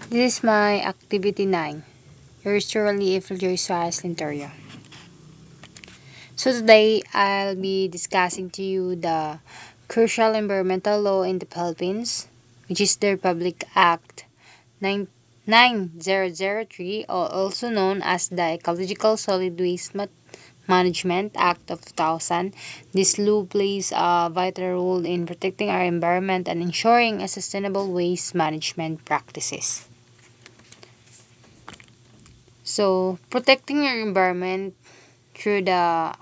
This is my activity 9. Yours truly, Ifiljoy Suarez Linterio. So today, I'll be discussing to you the crucial environmental law in the Philippines, which is the Republic Act 9003, or also known as the Ecological Solid Waste Management Act of 2000. This law plays a vital role in protecting our environment and ensuring a sustainable waste management practices. So, protecting your environment through the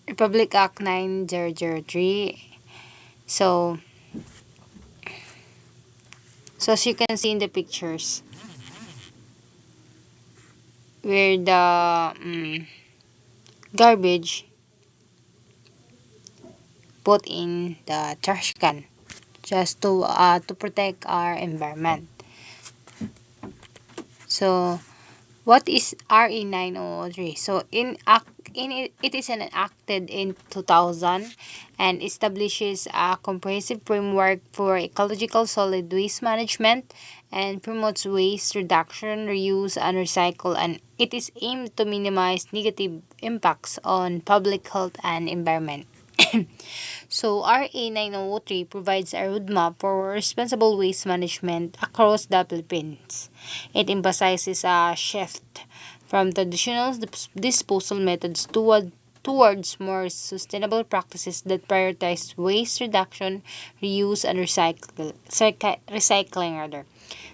Republic Act 9003. So, so as you can see in the pictures, where the garbage put in the trash can just to protect our environment. So, what is RE 9003? So, it is enacted in 2000 and establishes a comprehensive framework for ecological solid waste management and promotes waste reduction, reuse, and recycle. And it is aimed to minimize negative impacts on public health and environment. So, RA 9003 provides a roadmap for responsible waste management across the Philippines. It emphasizes a shift from traditional disposal methods towards more sustainable practices that prioritize waste reduction, reuse, and recycling.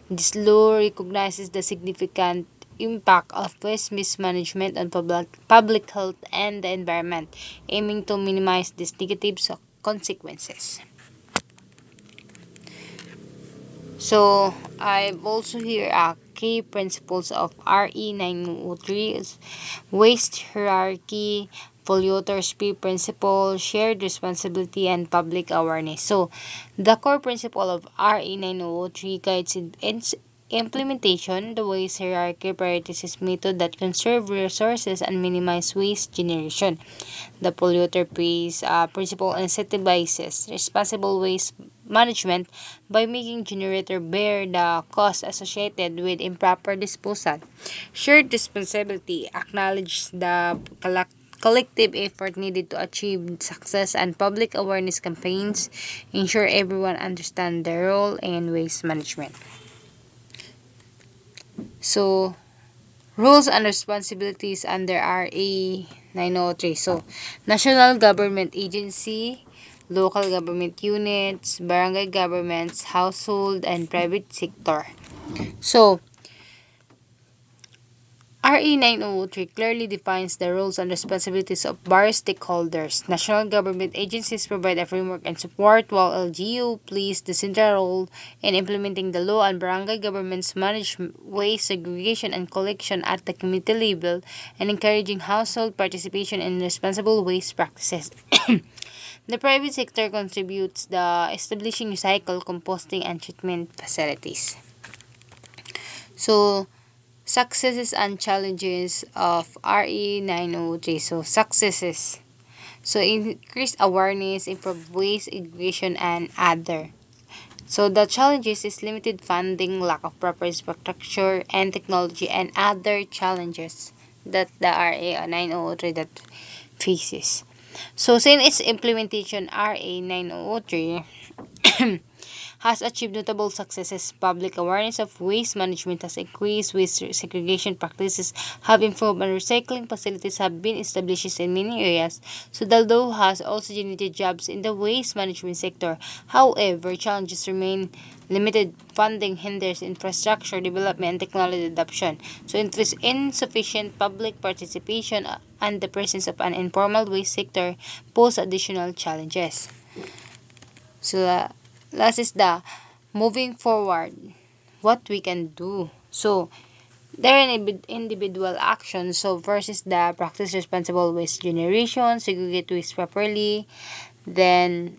This law recognizes the significant impact of waste mismanagement on public health and the environment, aiming to minimize these negative consequences. So, I've also here key principles of RE 903 is waste hierarchy, polluters pay principle, shared responsibility, and public awareness. So, the core principle of RE 903 guides its implementation. The waste hierarchy prioritizes methods that conserve resources and minimize waste generation. The polluter pays principle incentivizes responsible waste management by making generator bear the cost associated with improper disposal. Shared responsibility acknowledges the collective effort needed to achieve success, and public awareness campaigns ensure everyone understands their role in waste management. So, rules and responsibilities under RA 903. So, national government agency, local government units, barangay governments, household, and private sector. So, RE 903 clearly defines the roles and responsibilities of various stakeholders. National government agencies provide a framework and support, while LGU plays the central role in implementing the law, and barangay governments manage waste segregation and collection at the community level and encouraging household participation in responsible waste practices. The private sector contributes the establishing recycle, composting, and treatment facilities. So, successes and challenges of RE 903. So, successes. So, increased awareness, improved waste education, and other. So, the challenges is limited funding, lack of proper infrastructure and technology, and other challenges that the RA 903 that faces. So, since its implementation, RA 903 has achieved notable successes. Public awareness of waste management has increased, waste segregation practices have improved, and recycling facilities have been established in many areas. So the law has also generated jobs in the waste management sector. However, challenges remain. Limited funding hinders infrastructure development and technology adoption. So it is insufficient public participation and the presence of an informal waste sector pose additional challenges. So last is the moving forward, what we can do. So there are individual actions. So first is the practice responsible waste generation, segregate waste properly, then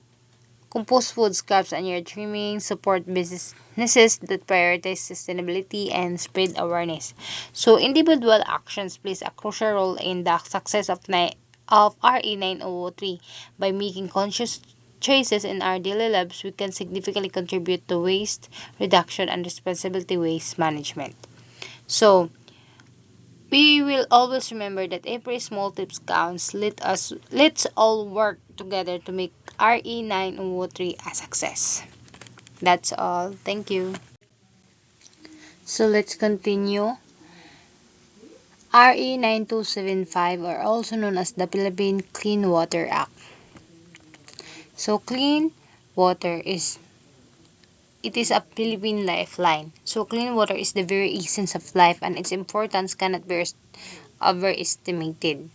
compose food scraps and yard trimming, support businesses that prioritize sustainability, and spread awareness. So individual actions plays a crucial role in the success of RE 903 by making conscious choices in our daily lives, we can significantly contribute to waste reduction and responsibility waste management. So, we will always remember that every small tips counts. Let's all work together to make RE903 a success. That's all. Thank you. So let's continue. RE 9275, or also known as the Philippine Clean Water Act. So clean water is it is a Philippine lifeline. So clean water is the very essence of life, and its importance cannot be overestimated.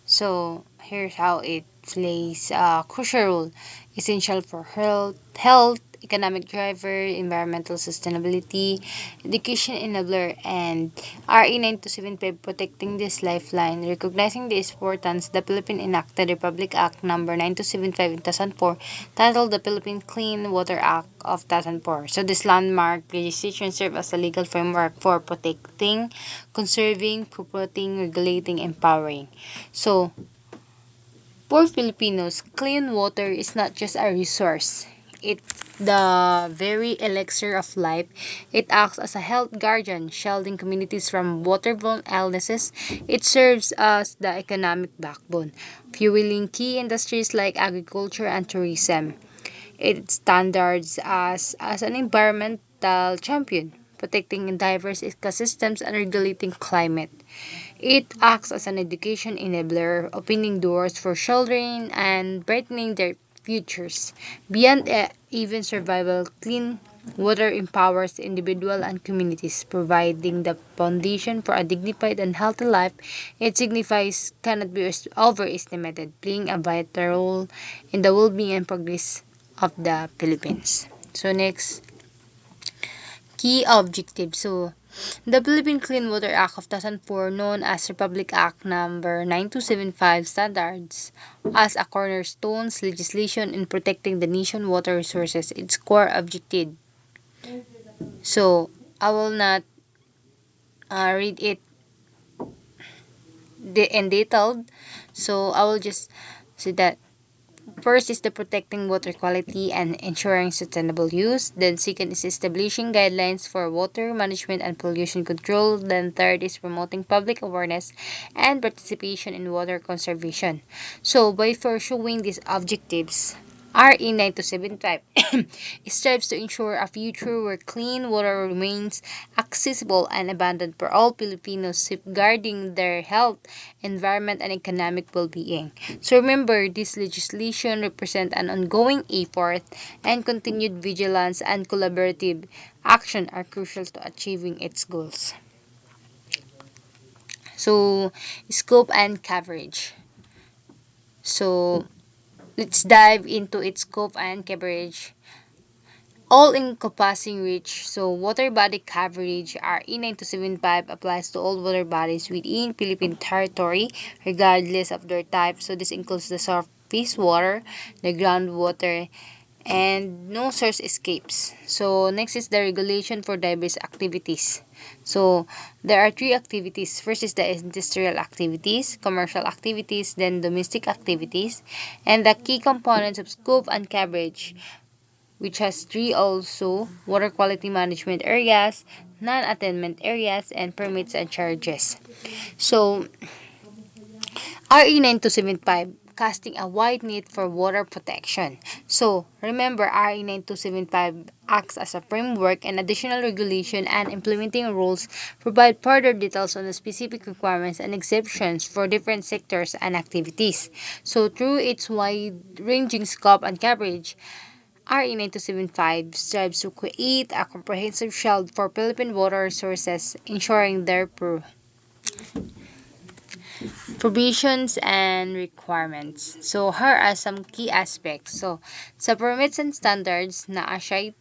So here's how it plays a crucial role, essential for health, economic driver, environmental sustainability, education enabler, and RE 9275 protecting this lifeline. Recognizing this importance, the Philippines enacted Republic Act number 9275 in 2004, titled the Philippine Clean Water Act of 2004. So this landmark legislation serves as a legal framework for protecting, conserving, promoting, regulating, empowering. So, for Filipinos, clean water is not just a resource. It's the very elixir of life. It acts as a health guardian, shielding communities from waterborne illnesses. It serves as the economic backbone, fueling key industries like agriculture and tourism. It standards as an environmental champion, protecting diverse ecosystems and regulating climate. It acts as an education enabler, opening doors for children and brightening their futures. Beyond even survival, clean water empowers individuals and communities, providing the foundation for a dignified and healthy life. It signifies cannot be overestimated, playing a vital role in the well-being and progress of the Philippines. So next, key objectives. So the Philippine Clean Water Act of 2004, known as Republic Act number 9275, standards as a cornerstone legislation in protecting the nation's water resources. Its core objective. So I will not read it in detailed. So I will just say that first is the protecting water quality and ensuring sustainable use. Then second is establishing guidelines for water management and pollution control. Then third is promoting public awareness and participation in water conservation. So by pursuing these objectives, RE 9275 strives to ensure a future where clean water remains accessible and abundant for all Filipinos, safeguarding their health, environment, and economic well-being. So remember, this legislation represents an ongoing effort, and continued vigilance and collaborative action are crucial to achieving its goals. So, scope and coverage. So, let's dive into its scope and coverage. All-encompassing reach. So, water body coverage RE 9275 applies to all water bodies within Philippine territory, regardless of their type. So, this includes the surface water, the groundwater, and no source escapes. So, next is the regulation for diverse activities. So, there are three activities. First is the industrial activities, commercial activities, then domestic activities, and the key components of scope and coverage, which has three also: water quality management areas, non-attainment areas, and permits and charges. So, RE 9275 casting a wide net for water protection. So, remember, RE 9275 acts as a framework, and additional regulation and implementing rules provide further details on the specific requirements and exceptions for different sectors and activities. So, through its wide-ranging scope and coverage, RE 9275 strives to create a comprehensive shield for Philippine water resources, ensuring their provisions and requirements. So, here are some key aspects. So, sa permits and standards na siya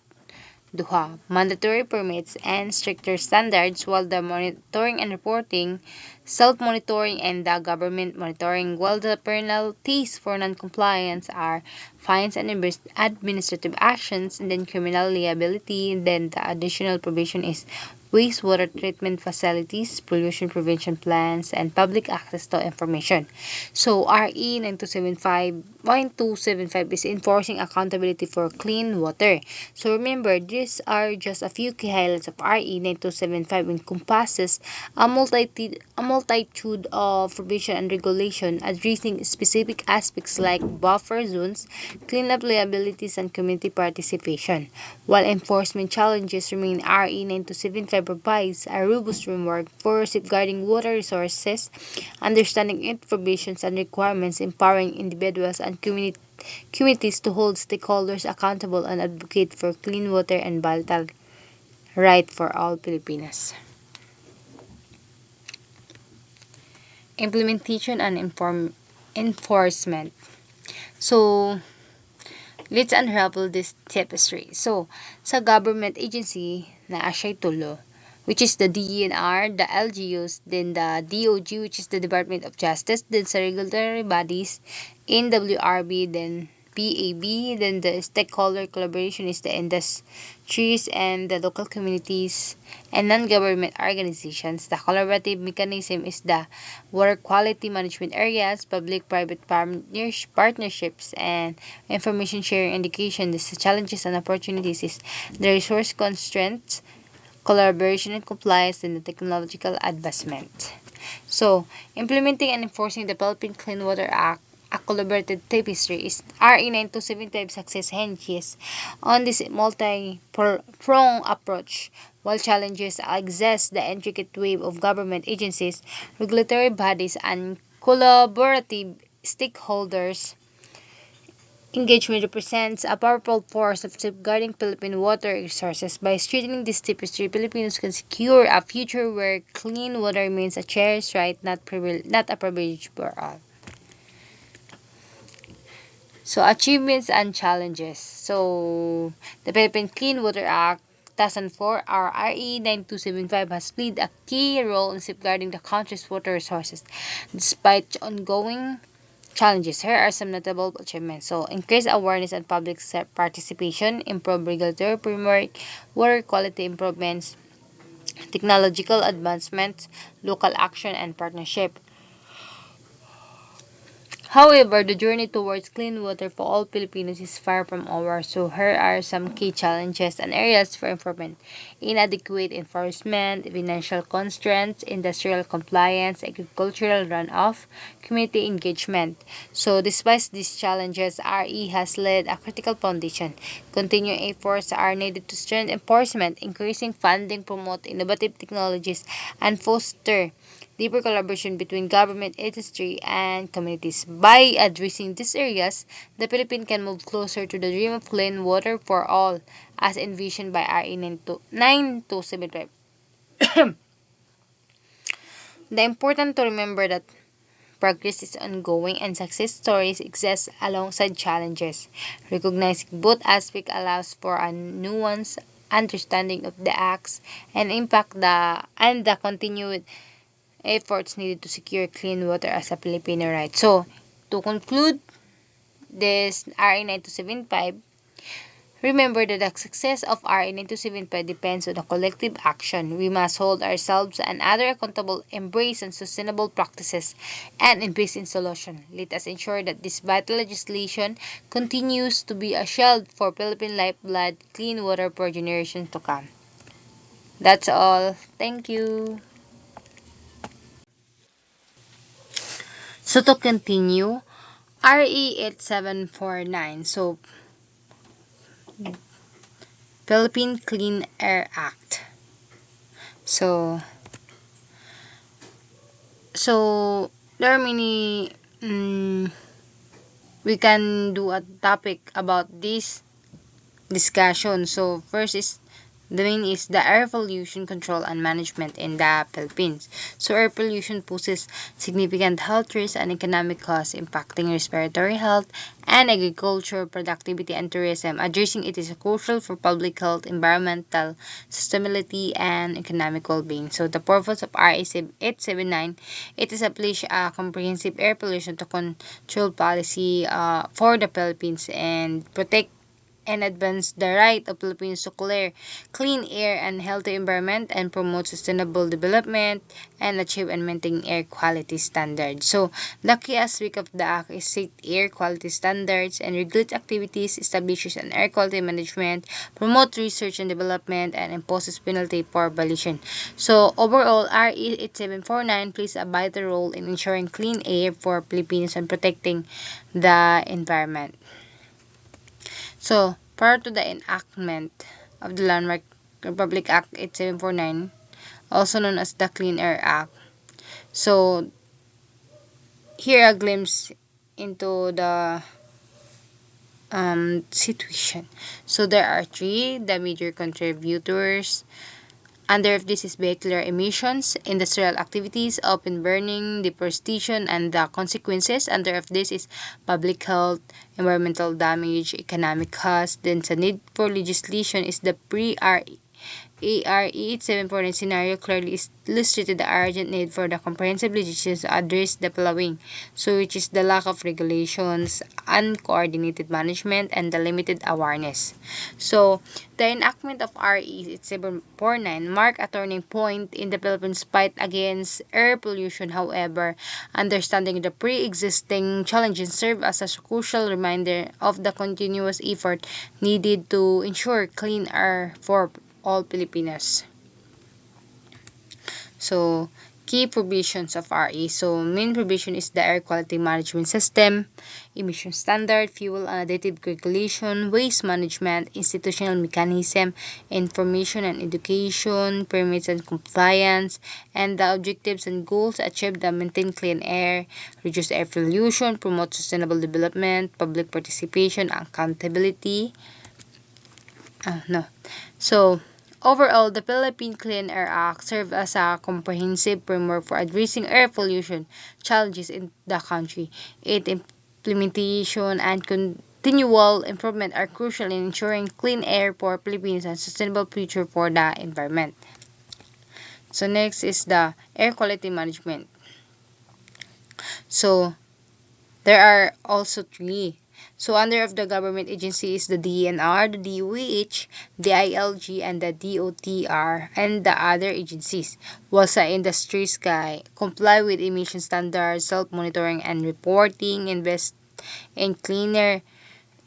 duha, mandatory permits and stricter standards, while the monitoring and reporting, self-monitoring, and the government monitoring, while the penalties for non-compliance are fines and administrative actions, and then criminal liability. And then the additional provision is wastewater treatment facilities, pollution prevention plans, and public access to information. So RE 9275 is enforcing accountability for clean water. So remember, these are just a few key highlights of RE 9275 encompasses a multitude of provision and regulation addressing specific aspects like buffer zones, cleanup liabilities, and community participation. While enforcement challenges remain, RE 9275 provides a robust framework for safeguarding water resources, understanding its provisions and requirements, empowering individuals and communities to hold stakeholders accountable and advocate for clean water and vital right for all Filipinos. Implementation and enforcement. So, let's unravel this tapestry. So, sa government agency na siya tulo, which is the DENR, the LGUs, then the DOG, which is the Department of Justice, then sa regulatory bodies, NWRB, then PAB, then the stakeholder collaboration is the industries and the local communities and non-government organizations. The collaborative mechanism is the water quality management areas, public-private partnerships, and information sharing education. The challenges and opportunities is the resource constraints, collaboration and compliance, and the technological advancement. So, implementing and enforcing the Philippine Clean Water Act, a collaborative tapestry, is RE 9275 success hinges on this multi-pronged approach. While challenges exist, the intricate web of government agencies, regulatory bodies, and collaborative stakeholders engagement represents a powerful force of safeguarding Philippine water resources. By strengthening this tapestry, Filipinos can secure a future where clean water remains a cherished right, not a privilege for all. So, achievements and challenges. So, the Philippine Clean Water Act 2004, our RE 9275, has played a key role in safeguarding the country's water resources. Despite ongoing challenges, here are some notable achievements. So, increased awareness and public participation, improved regulatory framework, water quality improvements, technological advancements, local action, and partnership. However, the journey towards clean water for all Filipinos is far from over, so here are some key challenges and areas for improvement. Inadequate enforcement, financial constraints, industrial compliance, agricultural runoff, community engagement. So, despite these challenges, RE has laid a critical foundation. Continuing efforts are needed to strengthen enforcement, increasing funding, promote innovative technologies, and foster deeper collaboration between government, industry, and communities. By addressing these areas, the Philippines can move closer to the dream of clean water for all, as envisioned by RE 9275. The important to remember that progress is ongoing and success stories exist alongside challenges. Recognizing both aspects allows for a nuanced understanding of the acts and impact the continued efforts needed to secure clean water as a Filipino right. So, to conclude this RE 9275, remember that the success of RE 9275 depends on a collective action. We must hold ourselves and others accountable, embrace and sustainable practices, and invest in solutions. Let us ensure that this vital legislation continues to be a shield for Philippine lifeblood, clean water for generations to come. That's all. Thank you. So to continue, RE 8749. So, Philippine Clean Air Act. So there are many, we can do a topic about this discussion. So first is the main is the air pollution control and management in the Philippines. So air pollution poses significant health risks and economic costs impacting respiratory health and agriculture, productivity, and tourism. Addressing it is crucial for public health, environmental sustainability, and economic well-being. So the purpose of RA 879, it established a comprehensive air pollution to control policy for the Philippines and protect and advance the right of Filipinos to clean air and healthy environment and promote sustainable development and achieve and maintain air quality standards. So, the key aspect of the Act is set air quality standards and regulate activities, establishes an air quality management, promote research and development, and imposes penalty for violation. So, overall, RE 8749 plays a vital role in ensuring clean air for Filipinos and protecting the environment. So, prior to the enactment of the Landmark Republic Act 8749, also known as the Clean Air Act, so here a glimpse into the situation. So there are three the major contributors. Under of this is vehicular emissions, industrial activities, open burning, deforestation, and the consequences. Under of this is public health, environmental damage, economic cost. Then the need for legislation is the pre-RE ARE-8749 scenario clearly illustrated the urgent need for the comprehensive legislation to address the following, so which is the lack of regulations, uncoordinated management, and the limited awareness. So, the enactment of RE-8749 marked a turning point in the Philippines' fight against air pollution. However, understanding the pre-existing challenges served as a crucial reminder of the continuous effort needed to ensure clean air for all Filipinos. So, key provisions of RE. So, main provision is the air quality management system, emission standard, fuel and additive regulation, waste management, institutional mechanism, information and education, permits and compliance, and the objectives and goals achieved to maintain clean air, reduce air pollution, promote sustainable development, public participation, accountability. No. So, overall, the Philippine Clean Air Act serves as a comprehensive framework for addressing air pollution challenges in the country. Its implementation and continual improvement are crucial in ensuring clean air for Philippines and sustainable future for the environment. So next is the air quality management. So there are also three. So under of the government agency is the DNR, the DOH, the ILG, and the DOTR, and the other agencies. While sa industries comply with emission standards, self-monitoring and reporting, invest in cleaner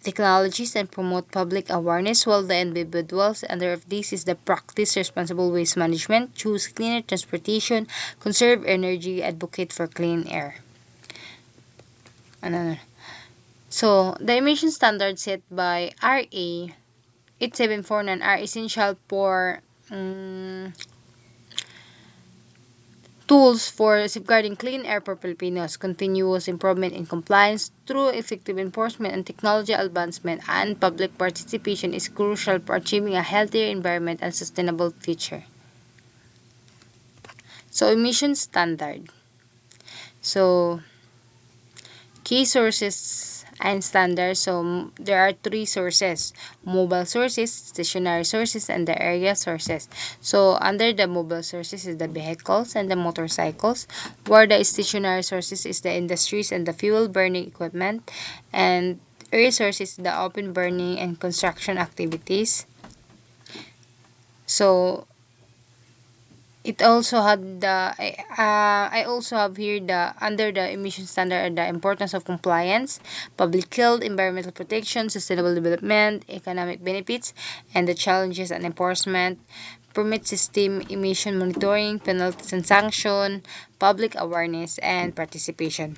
technologies and promote public awareness, while the individuals under of this is the practice responsible waste management, choose cleaner transportation, conserve energy, advocate for clean air. So, the emission standards set by RA 8749 are essential for tools for safeguarding clean air for Filipinos. Continuous improvement in compliance through effective enforcement and technology advancement and public participation is crucial for achieving a healthier environment and sustainable future. So, emission standard. So, key sources and standards. So there are three sources: mobile sources, stationary sources, and the area sources. So under the mobile sources is the vehicles and the motorcycles, where the stationary sources is the industries and the fuel burning equipment, and area sources the open burning and construction activities. So it also had the I also have here the under the emission standard the importance of compliance, public health, environmental protection, sustainable development, economic benefits, and the challenges and enforcement, permit system, emission monitoring, penalties and sanction, public awareness, and participation.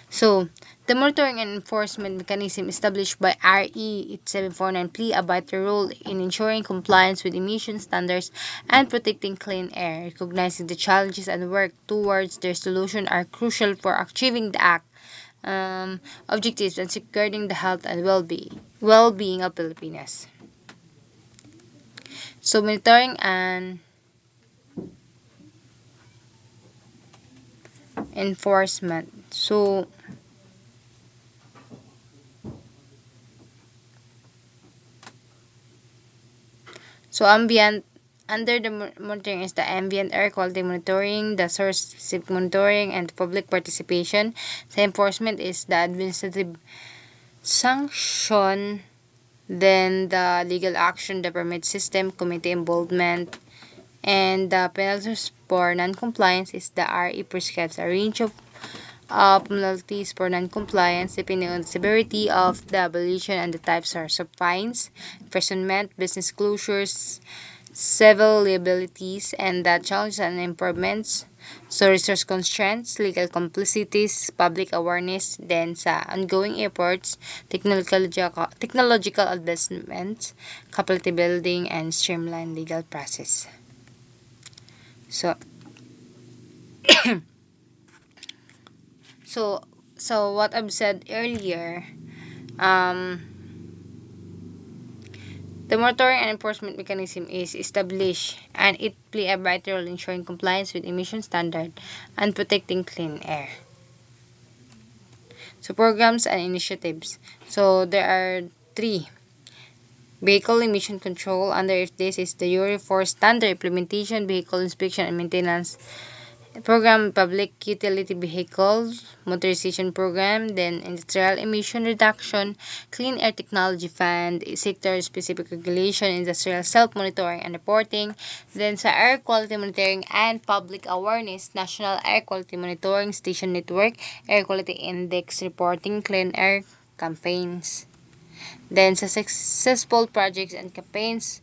So, the monitoring and enforcement mechanism established by RE 8749 play a vital role in ensuring compliance with emission standards and protecting clean air. Recognizing the challenges and work towards their solution are crucial for achieving the Act objectives and safeguarding the health and well-being of Filipinos. So, monitoring and enforcement. So ambient under the monitoring is the ambient air quality monitoring, the source specific monitoring, and public participation. The enforcement is the administrative sanction Then the legal action, the permit system, committee involvement, and the penalties for non-compliance is the RE prescribes a range of penalties for non-compliance depending on the severity of the violation and the types are of fines, imprisonment, business closures, civil liabilities, and the challenges and improvements. So resource constraints, legal complicities, public awareness, then sa ongoing efforts, technological advancements, capacity building, and streamlined legal process. So, so, so what I've said earlier, um, the monitoring and enforcement mechanism is established and it play a vital role in ensuring compliance with emission standard and protecting clean air. So programs and initiatives. So there are three. Vehicle emission control. Under if this is the Euro 4 standard implementation, vehicle inspection and maintenance program, public utility vehicles, motorization program, then industrial emission reduction, clean air technology fund, sector specific regulation, industrial self-monitoring and reporting, then sa air quality monitoring and public awareness, national air quality monitoring station network, air quality index reporting, clean air campaigns. Then sa successful projects and campaigns,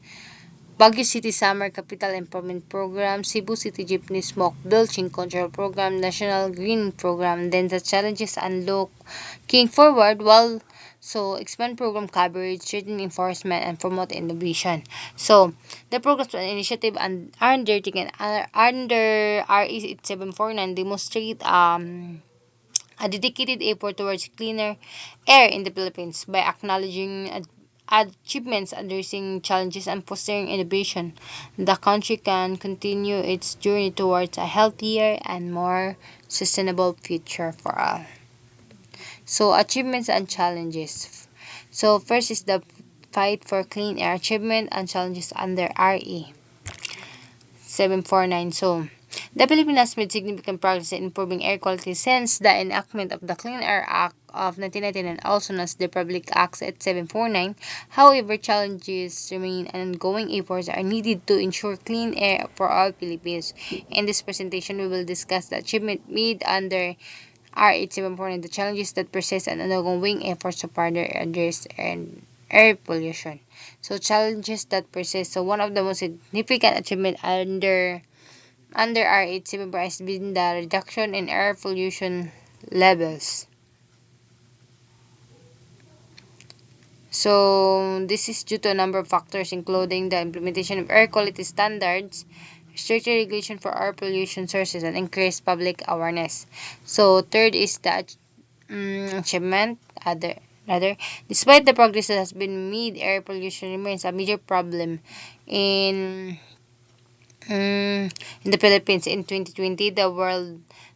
Baguio City Summer Capital Improvement Program, Cebu City Jeepney Smoke Belching Control Program, National Green Program, then the challenges and looking forward while so expand program coverage, strengthen enforcement, and promote innovation. So the programs and initiative and are undertaken under RE 749 demonstrate a dedicated effort towards cleaner air in the Philippines by acknowledging achievements, addressing challenges, and fostering innovation. The country can continue its journey towards a healthier and more sustainable future for all. So, achievements and challenges. So, first is the fight for clean air achievement and challenges under RE 749. So, the Philippines has made significant progress in improving air quality since the enactment of the Clean Air Act of 1999, also known as the Public Acts at 749. However, challenges remain and ongoing efforts are needed to ensure clean air for all Filipinos. In this presentation, we will discuss the achievement made under R8749, the challenges that persist, and ongoing efforts to further address air pollution. So, challenges that persist. So, one of the most significant achievement under R87 has been the reduction in air pollution levels. So, this is due to a number of factors, including the implementation of air quality standards, stricter regulation for air pollution sources, and increased public awareness. So, third is the achievement. Rather, despite the progress that has been made, air pollution remains a major problem in in the Philippines. In 2020, the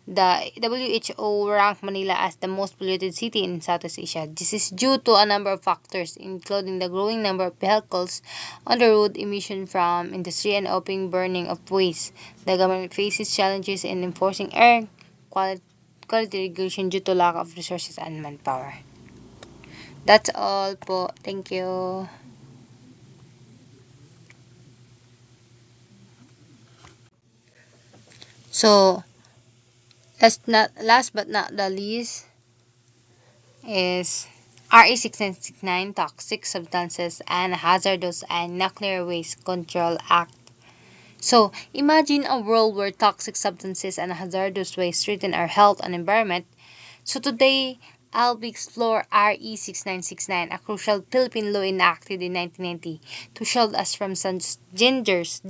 WHO ranked Manila as the most polluted city in Southeast Asia. This is due to a number of factors, including the growing number of vehicles on the road, emission from industry, and open burning of waste. The government faces challenges in enforcing air quality regulation due to lack of resources and manpower. That's all po. Thank you. So, last but not the least is RE 6969 Toxic Substances and Hazardous and Nuclear Waste Control Act. So, imagine a world where toxic substances and hazardous waste threaten our health and environment. So, today I'll be explore RE 6969, a crucial Philippine law enacted in 1990 to shield us from such dangers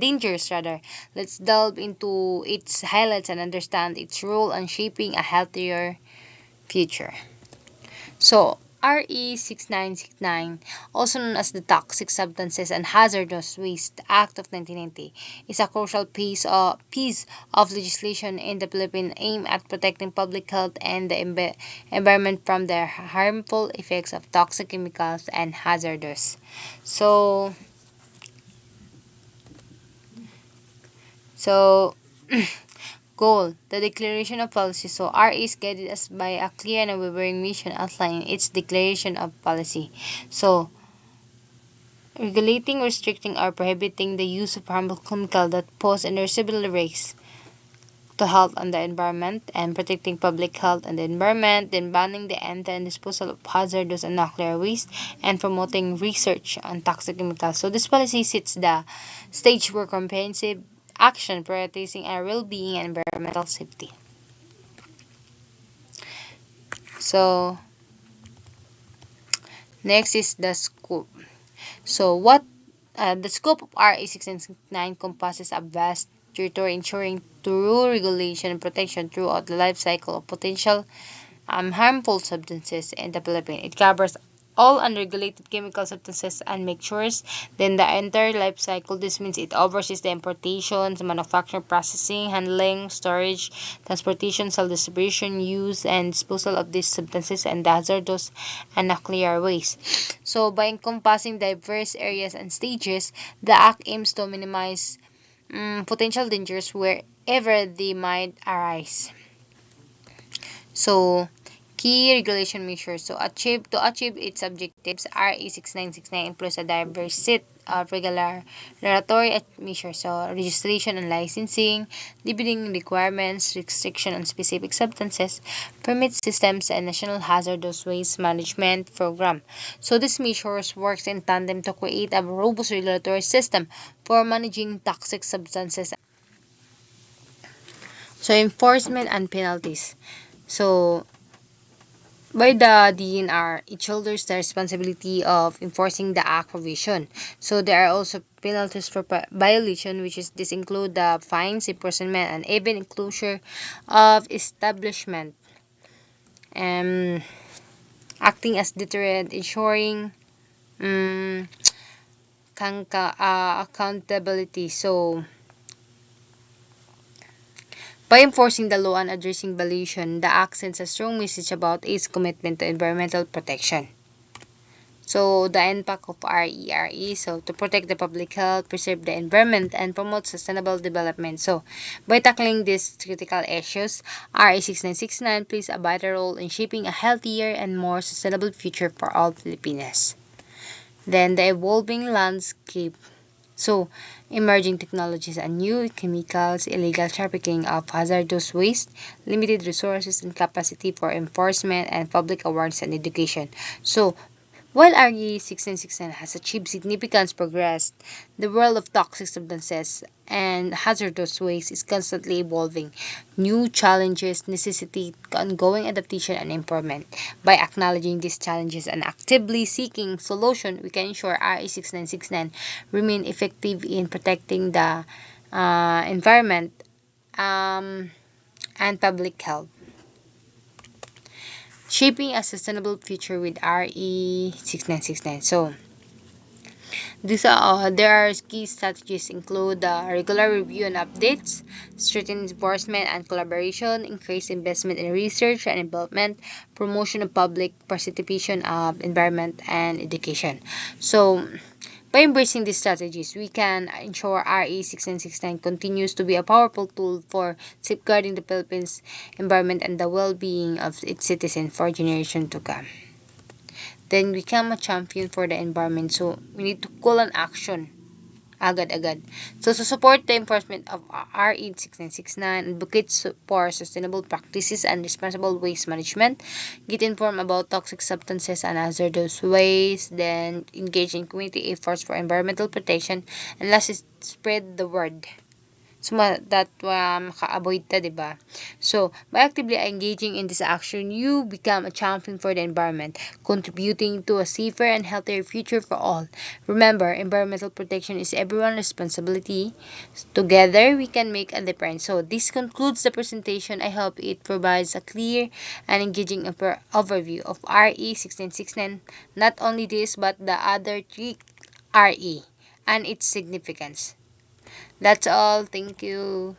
rather. Let's delve into its highlights and understand its role in shaping a healthier future. So, RE 6969, also known as the Toxic Substances and Hazardous Waste Act of 1990, is a crucial piece of legislation in the Philippines aimed at protecting public health and the environment from the harmful effects of toxic chemicals and hazardous. So, so Goal: the declaration of policy. So R is guided us by a clear and unwavering mission outlining its declaration of policy. So regulating, restricting, or prohibiting the use of harmful chemicals that pose irreversible risks to health and the environment, and protecting public health and the environment, then banning the entry and disposal of hazardous and nuclear waste, and promoting research on toxic chemicals. So this policy sets the stage for comprehensive action prioritizing our well-being and environmental safety. So next is the scope. So what the scope of RA 669 encompasses a vast territory ensuring thorough regulation and protection throughout the life cycle of potential harmful substances in the Philippines. It covers all unregulated chemical substances and makes sure then the entire life cycle. This means it oversees the importation, manufacturing, processing, handling, storage, transportation, sale, distribution, use, and disposal of these substances and the hazardous and nuclear waste. So by encompassing diverse areas and stages, the Act aims to minimize potential dangers wherever they might arise. So, key regulation measures. So, achieve its objectives, RA 6969 employs a diverse set of regulatory measures. So, registration and licensing, limiting requirements, restriction on specific substances, permit systems, and national hazardous waste management program. So, these measures works in tandem to create a robust regulatory system for managing toxic substances. So, enforcement and penalties. So, by the DNR, it shoulders the responsibility of enforcing the Act provision. So there are also penalties for violation, which is this include the fines, imprisonment, and even closure of establishment, um, acting as deterrent, ensuring um, accountability. So by enforcing the law and addressing violation, the Act sends a strong message about its commitment to environmental protection. So, the impact of RERE, so to protect the public health, preserve the environment, and promote sustainable development. So, by tackling these critical issues, RA 6969 plays a vital role in shaping a healthier and more sustainable future for all Filipinos. Then, the evolving landscape. So, emerging technologies and new chemicals, illegal trafficking of hazardous waste, limited resources and capacity for enforcement, and public awareness and education. So, while RE 1669 has achieved significant progress, the world of toxic substances and hazardous waste is constantly evolving. New challenges necessitate ongoing adaptation and improvement. By acknowledging these challenges and actively seeking solutions, we can ensure RE 6969 remain effective in protecting the environment and public health. Shaping a sustainable future with RE 6969. So, there are key strategies include regular review and updates, strengthen enforcement and collaboration, increase investment in research and development, promotion of public participation of environment and education. So, by embracing these strategies, we can ensure RA 6969 continues to be a powerful tool for safeguarding the Philippines' environment and the well-being of its citizens for generations to come. Then become a champion for the environment. So, we need to call an action agad-agad. So, to support the enforcement of RE 6969, advocate for sustainable practices and responsible waste management, get informed about toxic substances and hazardous waste, then engage in community efforts for environmental protection, and last is spread the word. So, that maka-avoid ta, diba? So, by actively engaging in this action, you become a champion for the environment, contributing to a safer and healthier future for all. Remember, environmental protection is everyone's responsibility. Together, we can make a difference. So, this concludes the presentation. I hope it provides a clear and engaging overview of RE 1669. Not only this, but the other three RE and its significance. That's all. Thank you.